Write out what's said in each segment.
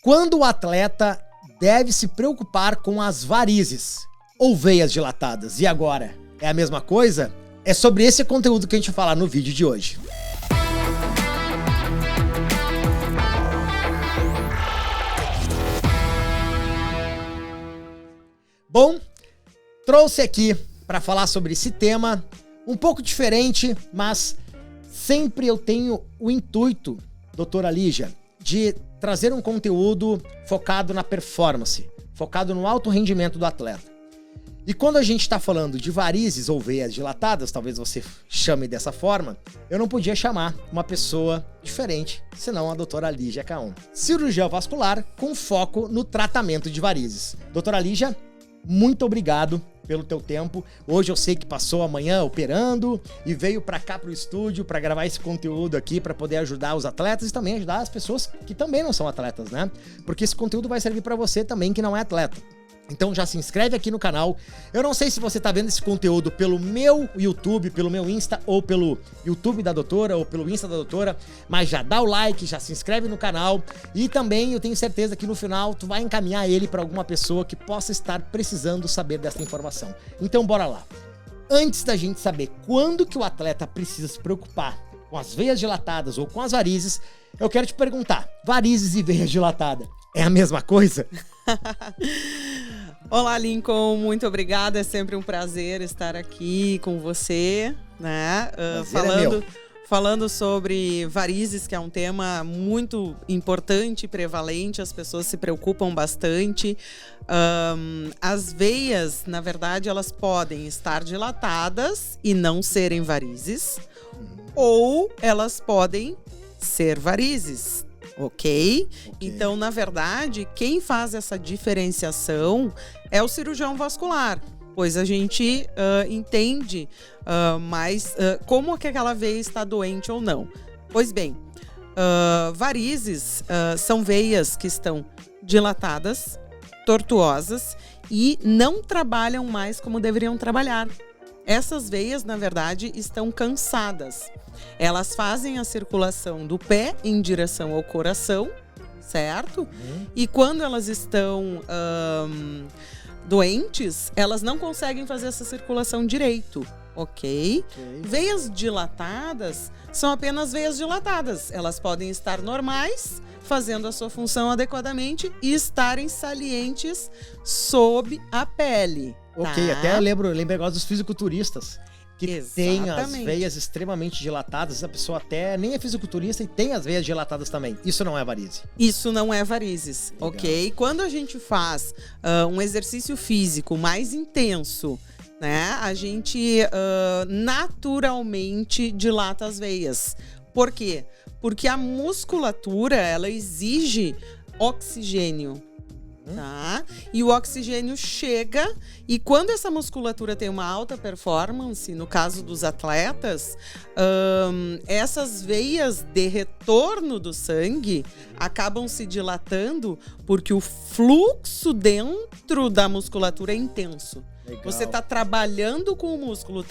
Quando o atleta deve se preocupar com as varizes ou veias dilatadas? E agora? É a mesma coisa? É sobre esse conteúdo que a gente vai falar no vídeo de hoje. Bom, trouxe aqui para falar sobre esse tema um pouco diferente, mas sempre eu tenho o intuito, doutora Lígia, de trazer um conteúdo focado na performance, focado no alto rendimento do atleta. E quando a gente está falando de varizes ou veias dilatadas, talvez você chame dessa forma, eu não podia chamar uma pessoa diferente, senão a doutora Lígia Caon, cirurgiã vascular com foco no tratamento de varizes. Doutora Lígia, muito obrigado pelo teu tempo. Hoje eu sei que passou a manhã operando e veio para cá pro estúdio para gravar esse conteúdo aqui para poder ajudar os atletas e também ajudar as pessoas que também não são atletas, né? Porque esse conteúdo vai servir para você também que não é atleta. Então já se inscreve aqui no canal. Eu não sei se você tá vendo esse conteúdo pelo meu YouTube, pelo meu Insta, ou pelo YouTube da doutora, ou pelo Insta da doutora, mas já dá o like, já se inscreve no canal. E também eu tenho certeza que no final tu vai encaminhar ele para alguma pessoa que possa estar precisando saber dessa informação. Então bora lá. Antes da gente saber quando que o atleta precisa se preocupar com as veias dilatadas ou com as varizes, eu quero te perguntar, varizes e veias dilatadas é a mesma coisa? Olá, Lincoln, muito obrigada, é sempre um prazer estar aqui com você, né? Falando sobre varizes, que é um tema muito importante e prevalente, as pessoas se preocupam bastante. As veias, na verdade, elas podem estar dilatadas e não serem varizes, ou elas podem ser varizes. Ok? Então, na verdade, quem faz essa diferenciação é o cirurgião vascular, pois a gente entende mais como que aquela veia está doente ou não. Pois bem, varizes são veias que estão dilatadas, tortuosas e não trabalham mais como deveriam trabalhar. Essas veias, na verdade, estão cansadas. Elas fazem a circulação do pé em direção ao coração, certo? E quando elas estão doentes, elas não conseguem fazer essa circulação direito, ok? Veias dilatadas são apenas veias dilatadas. Elas podem estar normais, fazendo a sua função adequadamente e estarem salientes sob a pele. Ok, tá? até eu lembrei agora dos fisiculturistas, que Exatamente. tem as veias extremamente dilatadas, a pessoa até nem é fisiculturista e tem as veias dilatadas também. Isso não é varize. Isso não é varizes, Legal. ok? Quando a gente faz um exercício físico mais intenso, né, a gente naturalmente dilata as veias. Por quê? Porque a musculatura, ela exige oxigênio. Tá? E o oxigênio chega e quando essa musculatura tem uma alta performance, no caso dos atletas, essas veias de retorno do sangue acabam se dilatando porque o fluxo dentro da musculatura é intenso. Legal. Você está trabalhando com o músculo.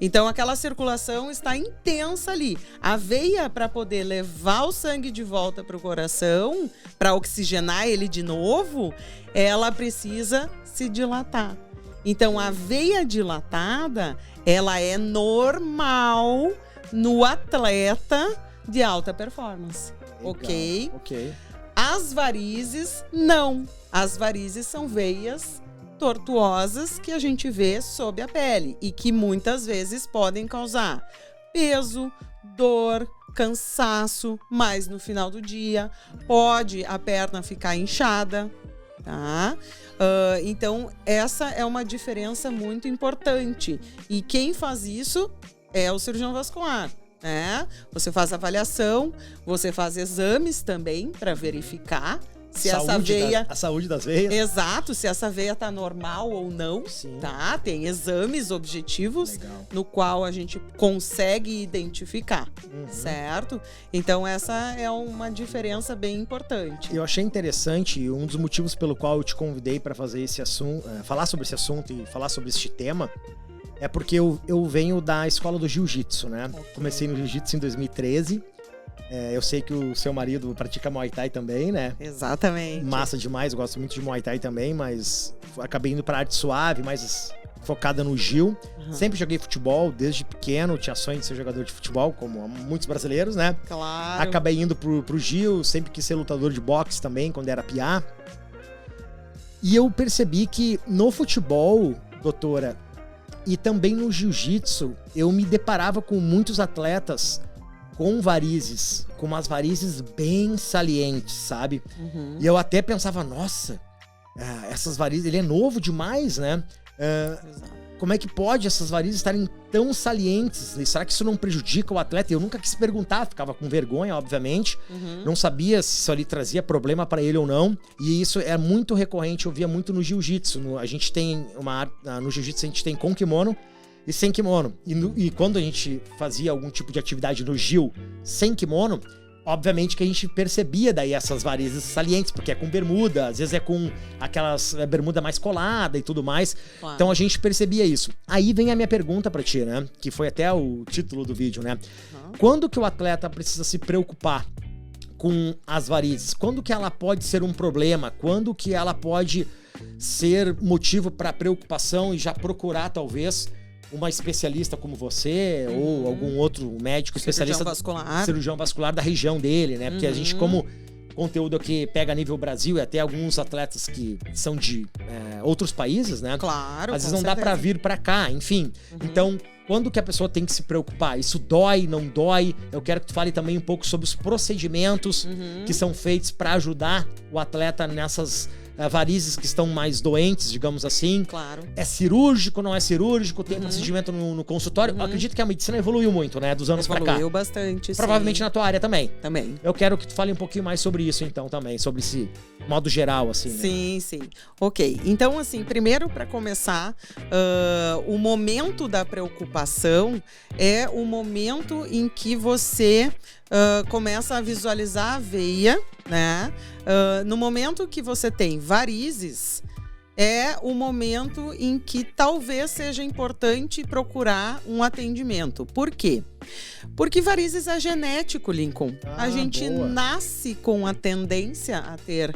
Então, aquela circulação está intensa ali. A veia, para poder levar o sangue de volta para o coração, para oxigenar ele de novo, ela precisa se dilatar. Então, a veia dilatada, ela é normal no atleta de alta performance. Legal. Ok. As varizes, não. As varizes são veias tortuosas que a gente vê sob a pele e que muitas vezes podem causar peso, dor, cansaço, mas no final do dia pode a perna ficar inchada, tá? Então essa é uma diferença muito importante e quem faz isso é o cirurgião vascular. Você faz avaliação, você faz exames também para verificar se essa veia... A saúde das veias. Exato, se essa veia tá normal ou não. Sim. Tá? Tem exames objetivos. Legal. No qual a gente consegue identificar, certo? Então essa é uma diferença bem importante. Eu achei interessante e um dos motivos pelo qual eu te convidei para fazer esse assunto, falar sobre esse assunto e falar sobre este tema, é porque eu venho da escola do jiu-jitsu, né? Okay. Comecei no jiu-jitsu em 2013 Eu sei que o seu marido pratica Muay Thai também, né? Exatamente. Massa demais, eu gosto muito de Muay Thai também, mas acabei indo pra arte suave, mais focada no Jiu. Sempre joguei futebol, desde pequeno, tinha sonho de ser jogador de futebol, como muitos brasileiros, né? Claro. Acabei indo pro Jiu, sempre quis ser lutador de boxe também, quando era piá. E eu percebi que no futebol, doutora, e também no jiu-jitsu, eu me deparava com muitos atletas com varizes, com umas varizes bem salientes, sabe? E eu até pensava, nossa, essas varizes, ele é novo demais, né? Como é que pode essas varizes estarem tão salientes? Será que isso não prejudica o atleta? Eu nunca quis perguntar, ficava com vergonha, obviamente. Não sabia se isso ali trazia problema para ele ou não. E isso é muito recorrente, eu via muito no jiu-jitsu. A gente tem no jiu-jitsu a gente tem com kimono e sem kimono. E quando a gente fazia algum tipo de atividade no jiu sem kimono, obviamente que a gente percebia daí essas varizes salientes, porque é com bermuda, às vezes é com aquelas bermuda mais colada e tudo mais. Claro. Então a gente percebia isso. Aí vem a minha pergunta pra ti, né? Que foi até o título do vídeo, né? Quando que o atleta precisa se preocupar com as varizes? Quando que ela pode ser um problema? Quando que ela pode ser motivo para preocupação e já procurar, talvez, uma especialista como você ou algum outro médico especialista, cirurgião vascular da região dele, né? Porque a gente, como conteúdo aqui pega a nível Brasil e até alguns atletas que são de outros países, né? Claro, às vezes não dá para vir para cá, enfim. Então, quando que a pessoa tem que se preocupar? Isso dói, não dói? Eu quero que tu fale também um pouco sobre os procedimentos que são feitos para ajudar o atleta nessas varizes que estão mais doentes, digamos assim. Claro. É cirúrgico, não é cirúrgico? Tem procedimento no consultório? Eu acredito que a medicina evoluiu muito, né? Dos anos pra cá. Evoluiu bastante, provavelmente na tua área também. Também. Eu quero que tu fale um pouquinho mais sobre isso, então, também. Sobre esse modo geral, assim, né? Sim, sim. Ok. Então, assim, primeiro, para começar, o momento da preocupação é o momento em que você começa a visualizar a veia, né? No momento que você tem varizes, é o momento em que talvez seja importante procurar um atendimento. Por quê? Porque varizes é genético, Lincoln. A gente nasce com a tendência a ter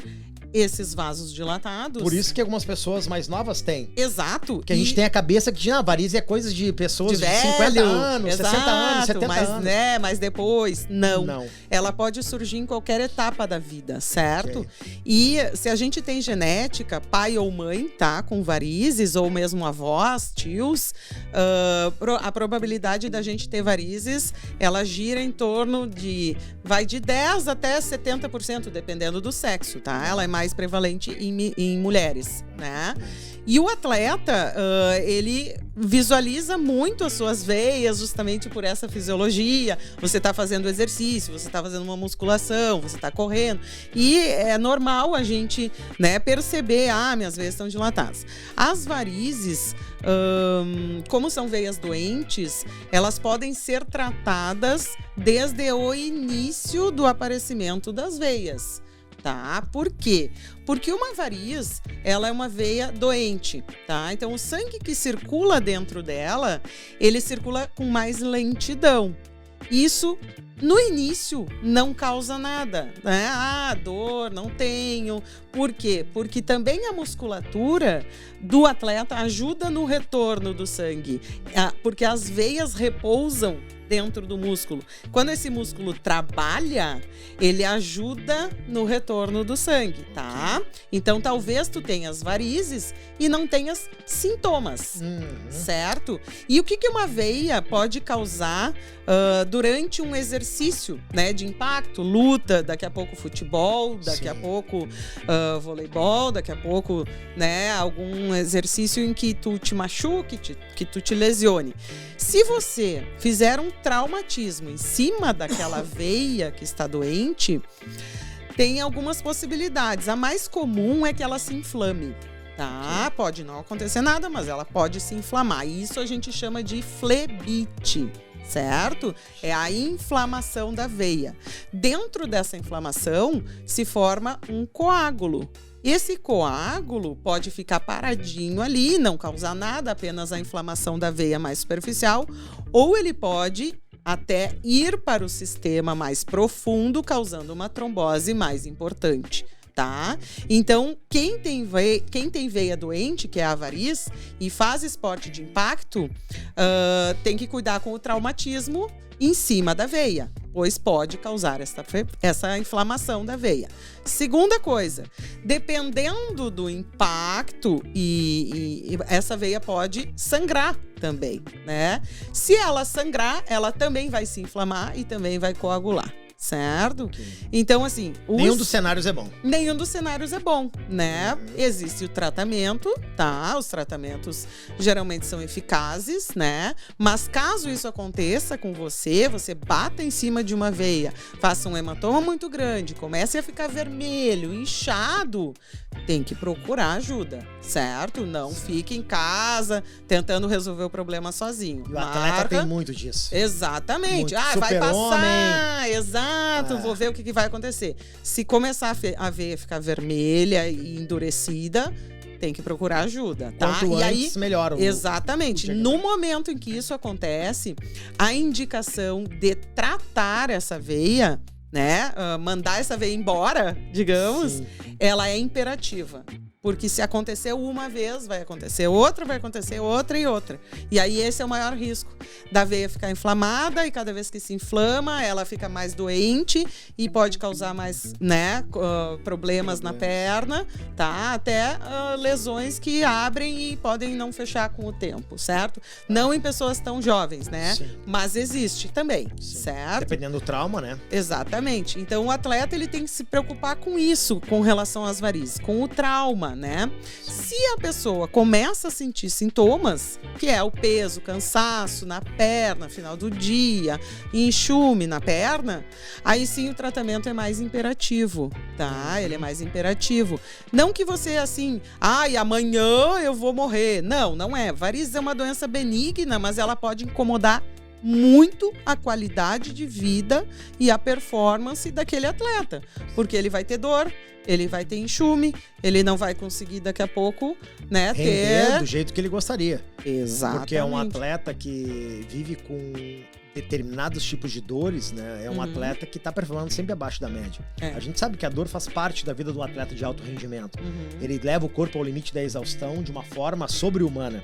esses vasos dilatados. Por isso que algumas pessoas mais novas têm. Exato. Porque a gente tem a cabeça que varizes é coisa de pessoas de 50 anos, exato, 60 anos, 70 anos. Né, mas depois, não. Ela pode surgir em qualquer etapa da vida, certo? Okay. E se a gente tem genética, pai ou mãe, tá, com varizes, ou mesmo avós, tios, a probabilidade da gente ter varizes, ela gira em torno vai de 10 até 70%, dependendo do sexo, tá? Ela é mais prevalente em mulheres, né? E o atleta, ele visualiza muito as suas veias justamente por essa fisiologia. Você está fazendo exercício, você está fazendo uma musculação, você está correndo. E é normal a gente, né, perceber, minhas veias estão dilatadas. As varizes, como são veias doentes, elas podem ser tratadas desde o início do aparecimento das veias. Tá? Por quê? Porque uma variz, ela é uma veia doente, tá? Então, o sangue que circula dentro dela, ele circula com mais lentidão. Isso, no início, não causa nada, né? Dor, não tenho. Por quê? Porque também a musculatura do atleta ajuda no retorno do sangue, porque as veias repousam dentro do músculo. Quando esse músculo trabalha, ele ajuda no retorno do sangue, tá? Então, talvez tu tenhas varizes e não tenhas sintomas, certo? E o que uma veia pode causar durante um exercício, né, de impacto, luta, daqui a pouco futebol, daqui a pouco voleibol, daqui a pouco, né, algum exercício em que tu te machuque, que tu te lesione. Se você fizer um traumatismo em cima daquela veia que está doente, tem algumas possibilidades. A mais comum é que ela se inflame, tá? Pode não acontecer nada, mas ela pode se inflamar. Isso a gente chama de flebite, certo? É a inflamação da veia. Dentro dessa inflamação se forma um coágulo. Esse coágulo pode ficar paradinho ali, não causar nada, apenas a inflamação da veia mais superficial, ou ele pode até ir para o sistema mais profundo, causando uma trombose mais importante. Tá? Então, quem tem veia doente, que é a variz, e faz esporte de impacto, tem que cuidar com o traumatismo em cima da veia, pois pode causar essa inflamação da veia. Segunda coisa, dependendo do impacto, e essa veia pode sangrar também, né? Se ela sangrar, ela também vai se inflamar e também vai coagular. Certo? Okay. Então, assim... Nenhum dos cenários é bom. Nenhum dos cenários é bom, né? Existe o tratamento, tá? Os tratamentos geralmente são eficazes, né? Mas caso isso aconteça com você bata em cima de uma veia, faça um hematoma muito grande, comece a ficar vermelho, inchado, tem que procurar ajuda, certo? Não fique em casa tentando resolver o problema sozinho. E o atleta tem muito disso. Exatamente. Muito. Vai passar, exato, vou ver o que vai acontecer. Se começar a veia ficar vermelha e endurecida, tem que procurar ajuda, tá? Quanto antes, melhor. Exatamente. No momento em que isso acontece, a indicação de tratar essa veia, né, mandar essa veia embora, digamos, sim, ela é imperativa. Porque se acontecer uma vez, vai acontecer outra e outra. E aí esse é o maior risco da veia ficar inflamada, e cada vez que se inflama, ela fica mais doente e pode causar mais, né, problemas na perna, tá? Até lesões que abrem e podem não fechar com o tempo, certo? Não em pessoas tão jovens, né? Sim. Mas existe também, sim, certo? Dependendo do trauma, né? Exatamente. Então o atleta ele tem que se preocupar com isso, com relação às varizes, com o trauma, né? Se a pessoa começa a sentir sintomas, que é o peso, cansaço na perna, final do dia, enxume na perna, aí sim o tratamento é mais imperativo, tá? Ele é mais imperativo. Não que você assim, amanhã eu vou morrer. Não, não é. Varizes é uma doença benigna, mas ela pode incomodar muito a qualidade de vida e a performance daquele atleta, porque ele vai ter dor, ele vai ter enxume, ele não vai conseguir daqui a pouco, né, render do jeito que ele gostaria. Exatamente. Porque é um atleta que vive com determinados tipos de dores, né? É um atleta que está performando sempre abaixo da média. A gente sabe que a dor faz parte da vida do atleta de alto rendimento. Ele leva o corpo ao limite da exaustão de uma forma sobre-humana.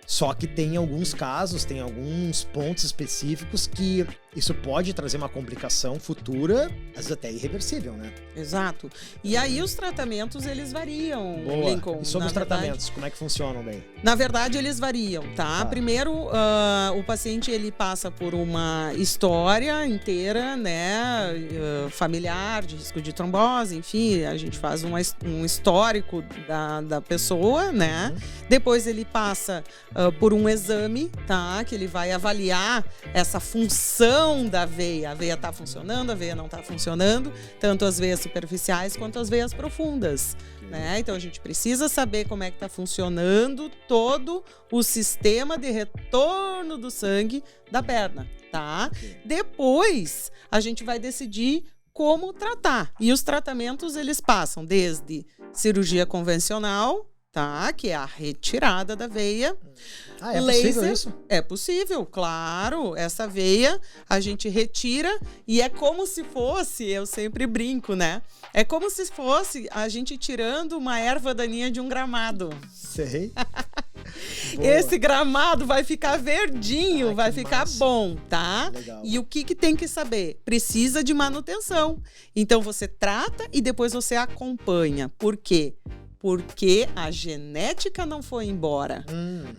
Só que tem alguns casos, tem alguns pontos específicos que isso pode trazer uma complicação futura, às vezes até irreversível, né? Exato. E aí os tratamentos, eles variam, Boa. Lincoln. E sobre os tratamentos, como é que funcionam daí? Na verdade, eles variam, tá? Primeiro, o paciente, ele passa por uma história inteira, né? Familiar, de risco de trombose, enfim, a gente faz um histórico da pessoa, né? Depois ele passa por um exame, tá? Que ele vai avaliar essa função da veia. A veia tá funcionando, a veia não tá funcionando, tanto as veias superficiais quanto as veias profundas, né? Então a gente precisa saber como é que tá funcionando todo o sistema de retorno do sangue da perna, tá? Depois a gente vai decidir como tratar. E os tratamentos, eles passam desde cirurgia convencional, tá? Que é a retirada da veia. É possível isso? É possível, claro. Essa veia a gente retira e é como se fosse, eu sempre brinco, né? É como se fosse a gente tirando uma erva daninha de um gramado. Sei. Esse gramado vai ficar verdinho, vai ficar massa. Bom, tá? Legal. E o que tem que saber? Precisa de manutenção. Então você trata e depois você acompanha. Por quê? Porque a genética não foi embora.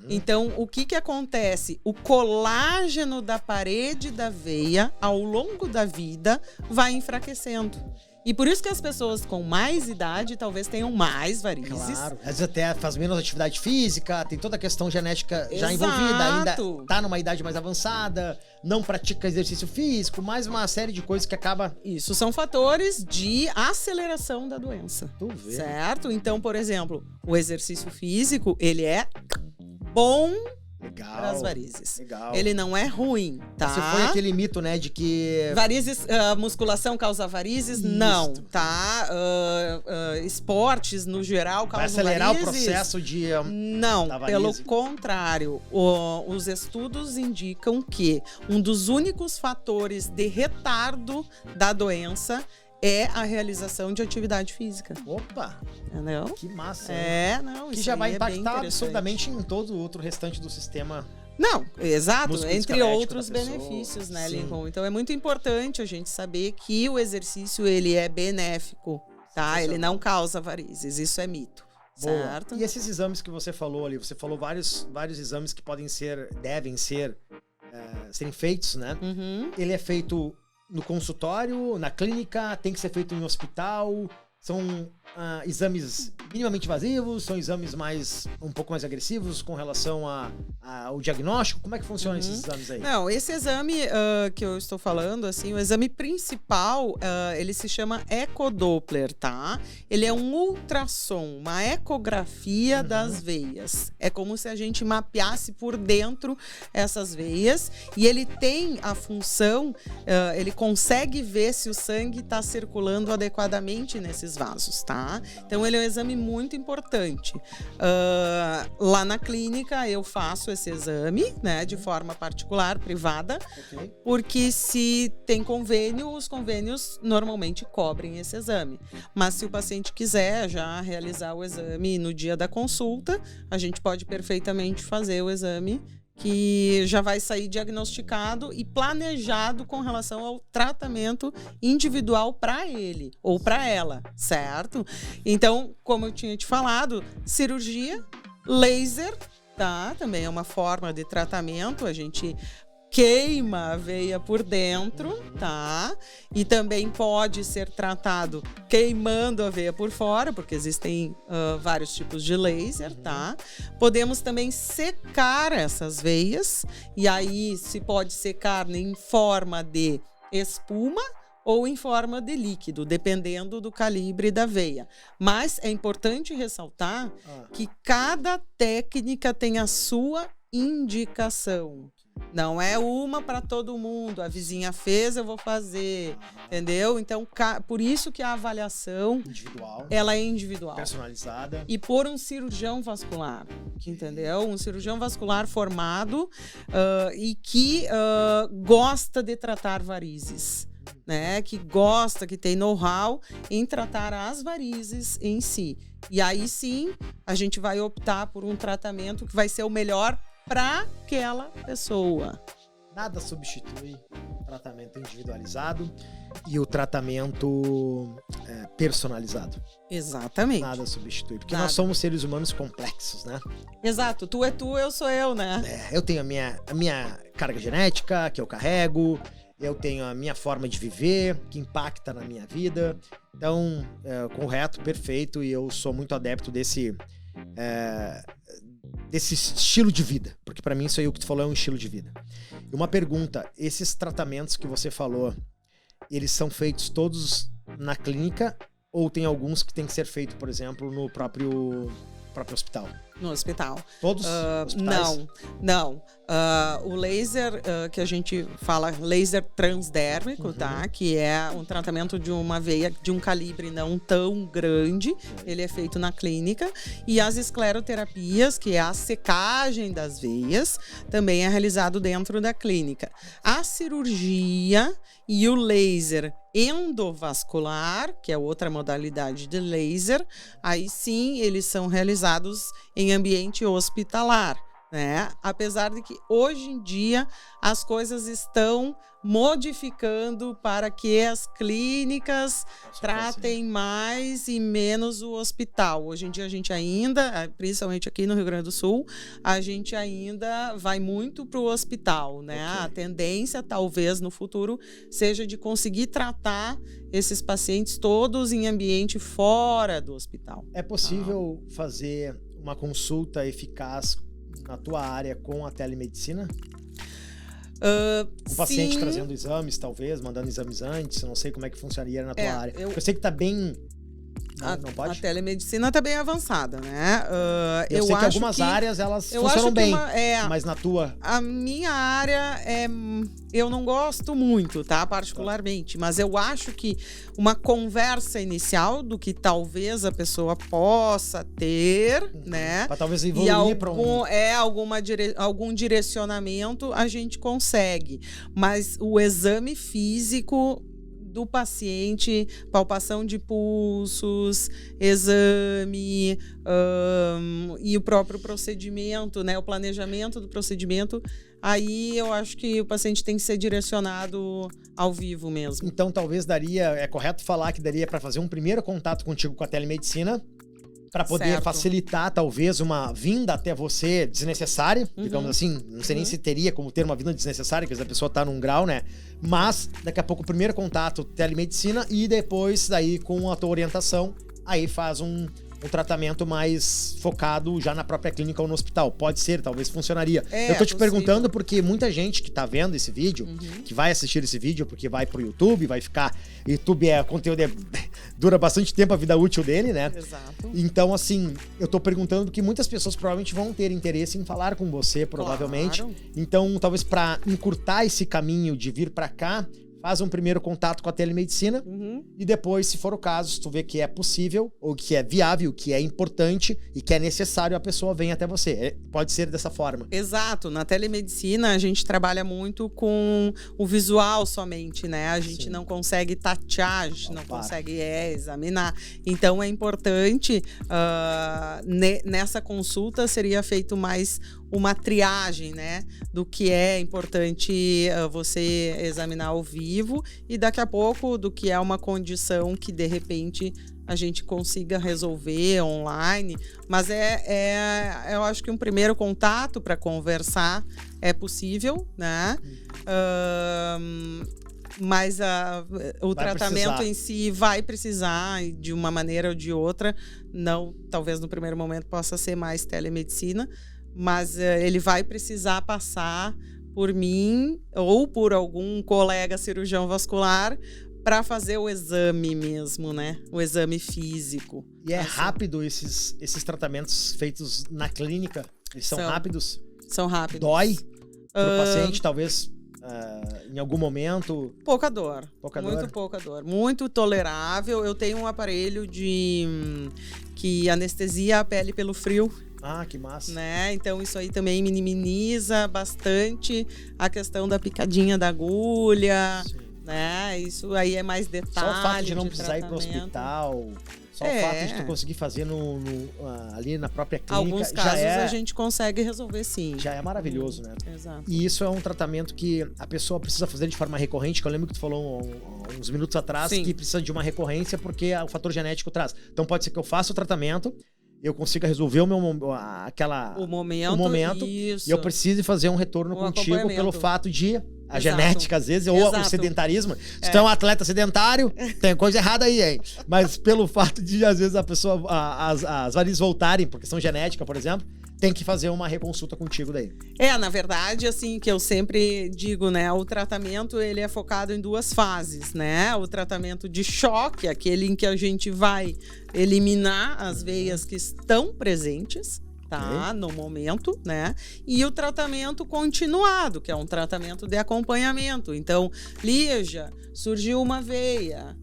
Então, o que acontece? O colágeno da parede da veia, ao longo da vida, vai enfraquecendo. E por isso que as pessoas com mais idade talvez tenham mais varizes. Claro, às vezes até faz menos atividade física, tem toda a questão genética já envolvida, ainda tá numa idade mais avançada, não pratica exercício físico, mais uma série de coisas que acaba... Isso são fatores de aceleração da doença, certo? Então, por exemplo, o exercício físico, ele é bom, para as varizes. Legal. Ele não é ruim, tá? Você foi aquele mito, né, de que... Varizes, musculação causa varizes? Isso. Não, tá? Esportes, no geral, causam varizes? Vai acelerar o processo de... Não, pelo contrário. Os estudos indicam que um dos únicos fatores de retardo da doença é a realização de atividade física. Opa! Entendeu? Que massa. Não, que já vai impactar absurdamente em todo o outro restante do sistema. Não, exato, entre outros benefícios, né, Lincoln? Então é muito importante a gente saber que o exercício, ele é benéfico, tá? Ele não causa varizes, isso é mito. Boa. Certo? E esses exames que você falou ali, você falou vários exames que devem ser serem feitos, né? Uhum. Ele é feito no consultório, na clínica, tem que ser feito em hospital? São exames minimamente invasivos? São exames um pouco mais agressivos com relação ao diagnóstico? Como é que funcionam esses exames aí? Não, esse exame que eu estou falando, assim, o exame principal, ele se chama ecodoppler, tá? Ele é um ultrassom, uma ecografia das veias. É como se a gente mapeasse por dentro essas veias e ele tem a função, ele consegue ver se o sangue está circulando adequadamente nesses vasos, tá? Então ele é um exame muito importante. Lá na clínica eu faço esse exame, né, de forma particular, privada, porque se tem convênio, os convênios normalmente cobrem esse exame. Mas se o paciente quiser já realizar o exame no dia da consulta, a gente pode perfeitamente fazer o exame que já vai sair diagnosticado e planejado com relação ao tratamento individual para ele ou para ela, certo? Então, como eu tinha te falado, cirurgia, laser, tá? Também é uma forma de tratamento, a gente queima a veia por dentro, tá? E também pode ser tratado queimando a veia por fora, porque existem vários tipos de laser, tá? Podemos também secar essas veias, e aí se pode secar em forma de espuma ou em forma de líquido, dependendo do calibre da veia. Mas é importante ressaltar que cada técnica tem a sua indicação. Não é uma para todo mundo. A vizinha fez, eu vou fazer, entendeu? Então, por isso que a avaliação individual, ela é individual, personalizada e por um cirurgião vascular, entendeu? Um cirurgião vascular formado e que gosta de tratar varizes, né? Que gosta, que tem know-how em tratar as varizes em si. E aí sim, a gente vai optar por um tratamento que vai ser o melhor para aquela pessoa. Nada substitui o tratamento individualizado e o tratamento personalizado. Exatamente. Nada substitui, porque nós somos seres humanos complexos, né? Exato, tu é tu, eu sou eu, né? Eu tenho a minha carga genética, que eu carrego, eu tenho a minha forma de viver, que impacta na minha vida. Então, correto, perfeito, e eu sou muito adepto desse estilo de vida, porque para mim isso aí o que tu falou é um estilo de vida. E uma pergunta, esses tratamentos que você falou, eles são feitos todos na clínica ou tem alguns que tem que ser feito, por exemplo, no próprio hospital? No hospital. Todos hospitais? Não. O laser, que a gente fala laser transdérmico, tá? Que é um tratamento de uma veia de um calibre não tão grande. Ele é feito na clínica. E as escleroterapias, que é a secagem das veias, também é realizado dentro da clínica. A cirurgia e o laser endovascular, que é outra modalidade de laser, aí sim eles são realizados em ambiente hospitalar, né? Apesar de que hoje em dia as coisas estão modificando para que as clínicas tratem mais e menos o hospital. Hoje em dia a gente ainda, principalmente aqui no Rio Grande do Sul, a gente ainda vai muito para o hospital, né? A tendência, talvez, no futuro, seja de conseguir tratar esses pacientes todos em ambiente fora do hospital. É possível fazer uma consulta eficaz na tua área com a telemedicina? O paciente trazendo exames, talvez, mandando exames antes, eu não sei como é que funcionaria na tua área. Eu sei que tá bem Não pode? A telemedicina tá bem avançada, né? Eu sei que algumas áreas elas funcionam bem, mas na tua... A minha área eu não gosto muito, tá? Particularmente, mas eu acho que uma conversa inicial do que talvez a pessoa possa ter, né? Pra talvez evoluir para algum direcionamento a gente consegue, mas o exame físico do paciente, palpação de pulsos, exame e o próprio procedimento, né? O planejamento do procedimento, aí eu acho que o paciente tem que ser direcionado ao vivo mesmo. Então talvez é correto falar que daria para fazer um primeiro contato contigo com a telemedicina, para poder facilitar, talvez, uma vinda até você desnecessária, digamos assim. Não sei nem se teria como ter uma vinda desnecessária, porque a pessoa tá num grau, né? Mas, daqui a pouco, o primeiro contato, telemedicina, e depois, daí, com a tua orientação, aí faz um tratamento mais focado já na própria clínica ou no hospital. Pode ser, talvez funcionaria. Eu tô te perguntando porque muita gente que tá vendo esse vídeo, que vai assistir esse vídeo, porque vai pro YouTube, vai ficar... YouTube conteúdo dura bastante tempo a vida útil dele, né? Exato. Então, assim, eu tô perguntando porque muitas pessoas provavelmente vão ter interesse em falar com você, provavelmente. Claro. Então, talvez para encurtar esse caminho de vir para cá, faz um primeiro contato com a telemedicina e depois, se for o caso, se tu vê que é possível ou que é viável, que é importante e que é necessário, a pessoa vem até você. Pode ser dessa forma. Exato. Na telemedicina, a gente trabalha muito com o visual somente, né? A gente não consegue tatear, a gente não consegue examinar. Então, é importante, nessa consulta, seria feito mais uma triagem, né, do que é importante você examinar ao vivo e daqui a pouco do que é uma condição que de repente a gente consiga resolver online, mas eu acho que um primeiro contato para conversar é possível, né? Mas o tratamento em si vai precisar de uma maneira ou de outra, não, talvez no primeiro momento possa ser mais telemedicina, mas ele vai precisar passar por mim ou por algum colega cirurgião vascular para fazer o exame mesmo, né? O exame físico. E é rápido esses tratamentos feitos na clínica? Eles são rápidos? São rápidos. Dói pro paciente, talvez, em algum momento? Pouca dor. Muito pouca dor. Muito tolerável. Eu tenho um aparelho que anestesia a pele pelo frio. Ah, que massa. Né? Então isso aí também minimiza bastante a questão da picadinha da agulha, né? Isso aí é mais detalhe. Só o fato de não precisar ir pro hospital, só o fato de tu conseguir fazer ali na própria clínica. Alguns casos a gente consegue resolver sim. Já é maravilhoso, né? Exato. E isso é um tratamento que a pessoa precisa fazer de forma recorrente, que eu lembro que tu falou uns minutos atrás que precisa de uma recorrência porque o fator genético traz. Então pode ser que eu faça o tratamento, eu consiga resolver o momento e eu preciso fazer um retorno contigo pelo fato de a genética, às vezes, ou o sedentarismo. Se tu é um atleta sedentário, tem coisa errada aí, hein? Mas pelo fato de, às vezes, a pessoa, as varizes voltarem por questão genética, por exemplo, tem que fazer uma reconsulta contigo daí. Na verdade, assim, que eu sempre digo, né? O tratamento, ele é focado em duas fases, né? O tratamento de choque, aquele em que a gente vai eliminar as veias que estão presentes, tá? No momento, né? E o tratamento continuado, que é um tratamento de acompanhamento. Então, Lígia, surgiu uma veia.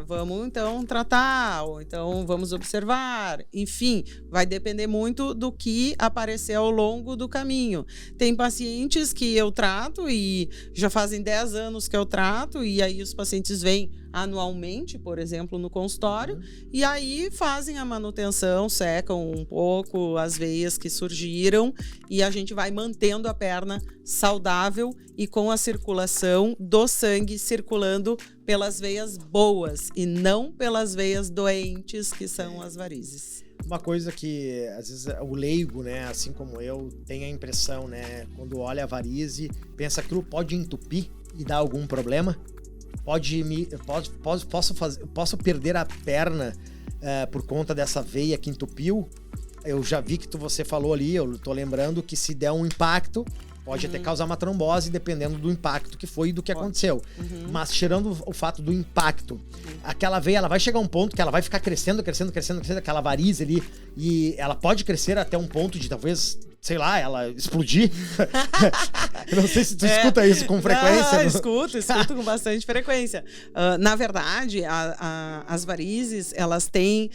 Vamos então tratar, ou então vamos observar. Enfim, vai depender muito do que aparecer ao longo do caminho. Tem pacientes que eu trato e já fazem 10 anos que eu trato, e aí os pacientes vêm anualmente, por exemplo, no consultório, e aí fazem a manutenção, secam um pouco as veias que surgiram, e a gente vai mantendo a perna saudável e com a circulação do sangue circulando pelas veias boas e não pelas veias doentes, que são as varizes. Uma coisa que, às vezes, o leigo, né, assim como eu, tem a impressão, né, quando olha a varize, pensa que aquilo pode entupir e dar algum problema. Posso perder a perna por conta dessa veia que entupiu? Eu já vi que você falou ali, eu tô lembrando que se der um impacto, Pode até causar uma trombose, dependendo do impacto que foi e do que aconteceu. Mas tirando o fato do impacto, aquela veia, ela vai chegar a um ponto que ela vai ficar crescendo, aquela varize ali, e ela pode crescer até um ponto de talvez, sei lá, ela explodir. Eu não sei se tu escuta isso com frequência. Escuto com bastante frequência. Na verdade, as varizes, elas têm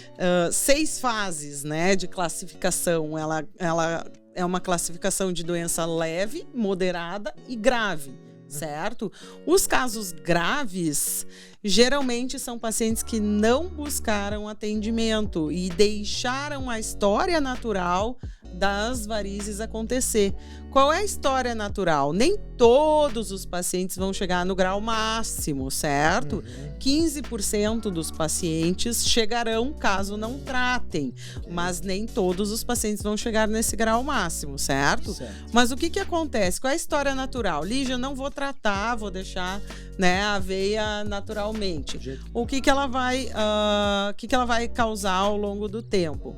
6 fases, né, de classificação. Ela é uma classificação de doença leve, moderada e grave, certo? Os casos graves, geralmente são pacientes que não buscaram atendimento e deixaram a história natural das varizes acontecer. Qual é a história natural? Nem todos os pacientes vão chegar no grau máximo, certo? 15% dos pacientes chegarão caso não tratem, mas nem todos os pacientes vão chegar nesse grau máximo, certo? Mas o que acontece? Qual é a história natural? Lígia, eu não vou tratar, vou deixar, né, a veia naturalmente. O que ela vai causar ao longo do tempo?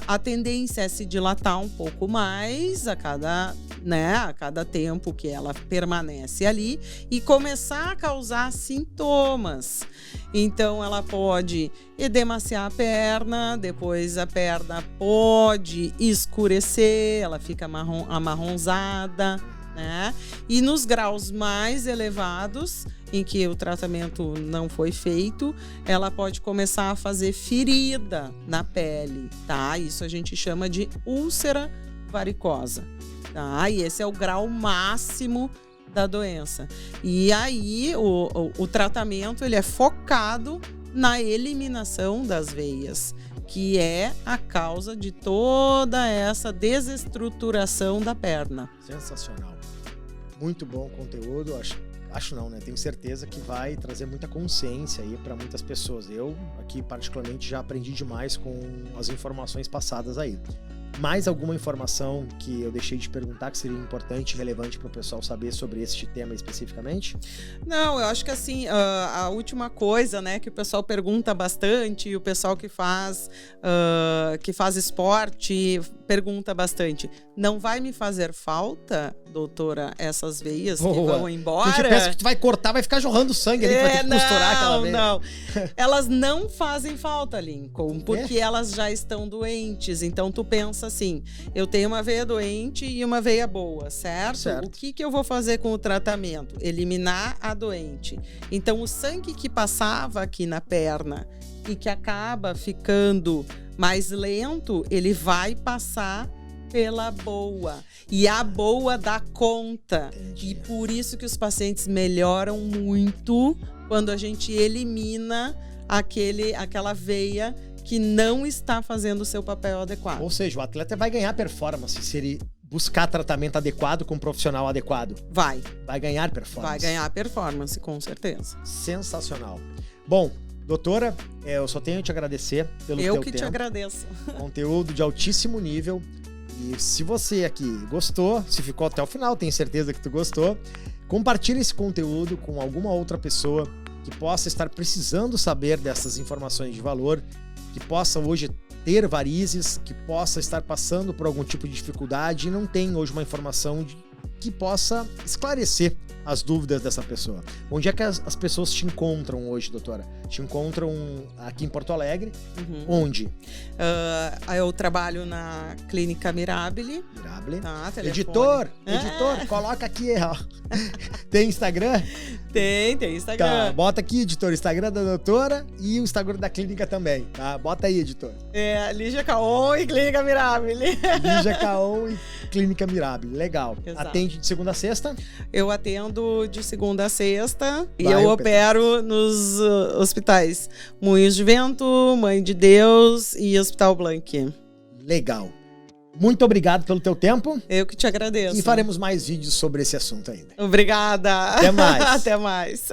A tendência é se dilatar um pouco mais a cada tempo que ela permanece ali e começar a causar sintomas. Então, ela pode edemaciar a perna, depois a perna pode escurecer, ela fica amarronzada, né? E nos graus mais elevados, em que o tratamento não foi feito, ela pode começar a fazer ferida na pele, tá? Isso a gente chama de úlcera varicosa, tá? E esse é o grau máximo da doença. E aí, o tratamento, ele é focado na eliminação das veias, que é a causa de toda essa desestruturação da perna. Sensacional. Muito bom conteúdo, acho não, né? Tenho certeza que vai trazer muita consciência aí para muitas pessoas. Eu, aqui, particularmente, já aprendi demais com as informações passadas aí. Mais alguma informação que eu deixei de perguntar que seria importante e relevante para o pessoal saber sobre este tema especificamente? Não, eu acho que assim, a última coisa, né, que o pessoal pergunta bastante, e o pessoal que faz esporte pergunta bastante: não vai me fazer falta, doutora, essas veias que vão embora? A gente pensa que tu vai cortar, vai ficar jorrando sangue ali, vai ter que costurar aquela veia. Não. Elas não fazem falta, Lincoln, porque elas já estão doentes. Então tu pensa assim: eu tenho uma veia doente e uma veia boa, certo? O que eu vou fazer com o tratamento? Eliminar a doente. Então o sangue que passava aqui na perna e que acaba ficando mais lento, ele vai passar pela boa. E a boa dá conta. Entendi. E por isso que os pacientes melhoram muito quando a gente elimina aquela veia que não está fazendo o seu papel adequado. Ou seja, o atleta vai ganhar performance se ele buscar tratamento adequado com um profissional adequado. Vai ganhar performance. Vai ganhar performance, com certeza. Sensacional. Bom, doutora, eu só tenho a te agradecer pelo teu tempo. Eu que te agradeço. Conteúdo de altíssimo nível. E se você aqui gostou, se ficou até o final, tenho certeza que tu gostou, compartilhe esse conteúdo com alguma outra pessoa que possa estar precisando saber dessas informações de valor, que possa hoje ter varizes, que possa estar passando por algum tipo de dificuldade e não tem hoje uma informação que possa esclarecer as dúvidas dessa pessoa. Onde é que as pessoas te encontram hoje, doutora? Te encontram aqui em Porto Alegre? Onde? Eu trabalho na Clínica Mirabile. Tá, editor, coloca aqui, ó. Tem Instagram? Tem Instagram. Tá, bota aqui, editor, o Instagram da doutora e o Instagram da clínica também, tá? Bota aí, editor. Lígia Caon e Clínica Mirabile. Lígia Caon e Clínica Mirabile, legal. Exato. Atende de segunda a sexta? Eu atendo de segunda a sexta e eu opero nos hospitais Moinhos de Vento, Mãe de Deus e Hospital Blank. Legal. Muito obrigado pelo teu tempo. Eu que te agradeço. E faremos mais vídeos sobre esse assunto ainda. Obrigada. Até mais. Até mais.